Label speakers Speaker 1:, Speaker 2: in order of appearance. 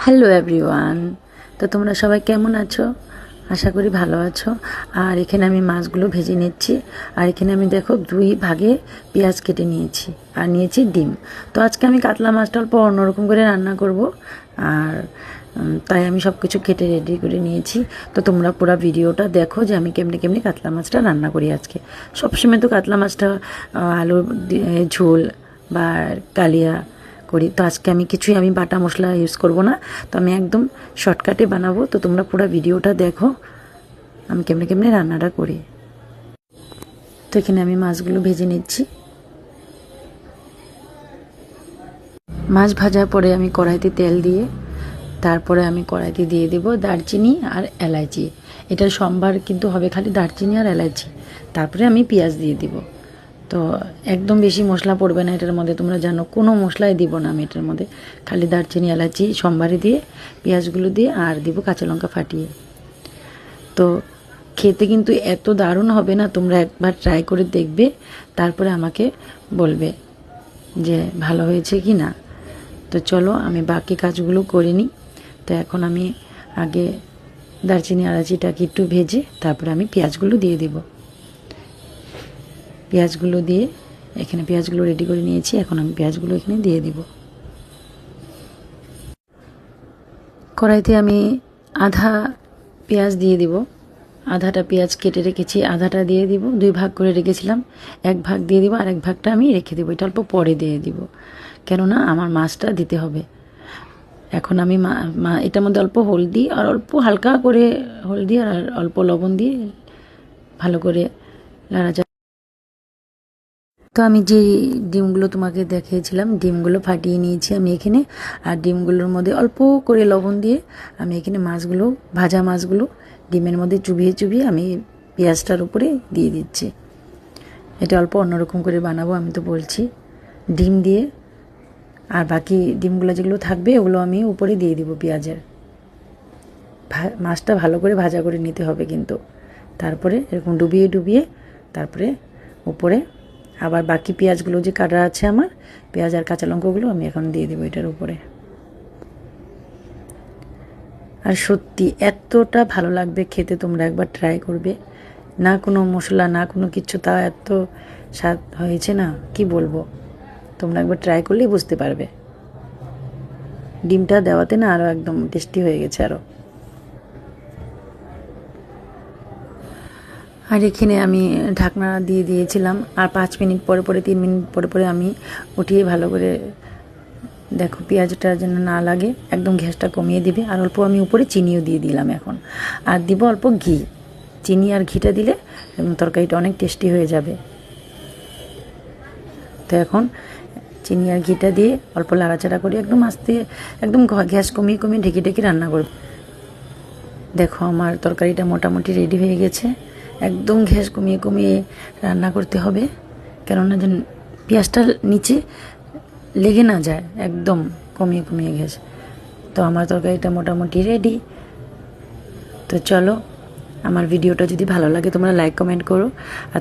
Speaker 1: Hello everyone. তো তোমরা সবাই কেমন আছো? আশা করি ভালো আছো। আর এখানে আমি মাছগুলো ভেজে নিচ্ছি। আর এখানে আমি দেখো 2 ভাগে পেঁয়াজ কেটে নিয়েছি আর নিয়েছি ডিম। তো আজকে আমি কাতলা মাছটা অল্প অন্যরকম করে রান্না করব। আর তাই আমি সব কিছু কেটে রেডি করে নিয়েছি। তো তোমরা পুরো ভিডিওটা দেখো যে আমি কেমনি কেমনি কাতলা মাছটা রান্না করি আজকে। সবসময় তো কাতলা মাছটা আলু ঝোল বা কালিয়া করি। তো আজকে আমি বাটা মশলা ইউজ করব না। তো আমি একদম শর্টকাটে বানাবো। তো তোমরা পুরো ভিডিওটা দেখো আমি কেমনে কেমনে রান্নাটা করি। তো এখানে আমি মাছগুলো ভেজে নিচ্ছি। মাছ ভাজার পরে আমি কড়াইতে তেল দিয়ে তারপরে আমি কড়াইতে দিয়ে দেব দারচিনি আর এলাচি। এটার সম্ভার কিন্তু হবে খালি দারচিনি আর এলাচি। তারপরে আমি পেঁয়াজ দিয়ে দিব। তো একদম বেশি মশলা পড়বে না এটার মধ্যে, তোমরা জানো কোনো মশলাই দিব না আমি এটার মধ্যে। খালি দারচিনি এলাচি সম্বারে দিয়ে পেঁয়াজগুলো দিয়ে আর দিব কাঁচা লঙ্কা ফাটিয়ে। তো খেতে কিন্তু এত দারুণ হবে না, তোমরা একবার ট্রাই করে দেখবে, তারপরে আমাকে বলবে যে ভালো হয়েছে কি না। তো চলো আমি বাকি কাজগুলো করে নিই। তো এখন আমি আগে দারচিনি এলাচিটাকে একটু ভেজে তারপরে আমি পেঁয়াজগুলো দিয়ে দিব। পেঁয়াজগুলো দিয়ে এখানে পেঁয়াজগুলো রেডি করে নিয়েছি। এখন আমি পেঁয়াজগুলো এখানে দিয়ে দিব। কড়াইতে আমি আধা পেঁয়াজ দিয়ে দিব। আধাটা পেঁয়াজ কেটে রেখেছি, আধাটা দিয়ে দিব। 2 ভাগ করে রেখেছিলাম, 1 ভাগ দিয়ে দিব আর 1 ভাগটা আমি রেখে দেবো। এটা অল্প পরে দিয়ে দিব, কেননা আমার মাছটা দিতে হবে। এখন আমি এটার মধ্যে অল্প হলদি আর অল্প হালকা করে হলদি আর অল্প লবণ দিয়ে ভালো করে নাড়াচাড়া। তো আমি যে ডিমগুলো তোমাকে দেখিয়েছিলাম ডিমগুলো ফাটিয়ে নিয়েছি আমি এখানে। আর ডিমগুলোর মধ্যে অল্প করে লবণ দিয়ে আমি এখানে মাছগুলো, ভাজা মাছগুলো ডিমের মধ্যে চুবিয়ে চুবিয়ে আমি পেঁয়াজটার উপরে দিয়ে দিচ্ছি। এটা অল্প অন্যরকম করে বানাবো আমি তো বলছি। ডিম দিয়ে আর বাকি ডিমগুলো যেগুলো থাকবে ওগুলো আমি উপরে দিয়ে দিব পেঁয়াজের। মাছটা ভালো করে ভাজা করে নিতে হবে কিন্তু। তারপরে এরকম ডুবিয়ে ডুবিয়ে তারপরে উপরে আবার বাকি পেঁয়াজগুলো যে কাটা আছে আমার, পেঁয়াজ আর কাঁচা লঙ্কাগুলো আমি এখন দিয়ে দেবো এটার উপরে। আর সত্যি এতটা ভালো লাগবে খেতে, তোমরা একবার ট্রাই করবে। না কোনো মশলা না কোনো কিছু, তা এত স্বাদ হয়েছে না কি বলবো। তোমরা একবার ট্রাই করলেই বুঝতে পারবে। ডিমটা দেওয়াতে না আরও একদম টেস্টি হয়ে গেছে আরও। আর এখানে আমি ঢাকনা দিয়ে দিয়েছিলাম। আর 5 মিনিট পরে পরে 3 মিনিট পরে পরে আমি উঠিয়ে ভালো করে দেখো পেঁয়াজটা যেন না লাগে, একদম গ্যাসটা কমিয়ে দিবে। আর অল্প আমি উপরে চিনিও দিয়ে দিলাম এখন। আর দিব অল্প ঘি। চিনি আর ঘিটা দিলে তরকারিটা অনেক টেস্টি হয়ে যাবে। তো এখন চিনি আর ঘিটা দিয়ে অল্প লাড়াচাড়া করে একদম আস্তে, একদম গ্যাস কমিয়ে কমিয়ে ঢেকে ঢেকে রান্না করব। দেখো আমার তরকারিটা মোটামুটি রেডি হয়ে গেছে। একদম গ্যাস কমিয়ে কমিয়ে রান্না করতে হবে, কেননা যেন পেঁয়াজটা নিচে লেগে না যায়। একদম কমিয়ে কমিয়ে গ্যাস। তো আমার তরকারিটা মোটামুটি রেডি। তো চলো, আমার ভিডিওটা যদি ভালো লাগে তোমরা লাইক কমেন্ট করো। আর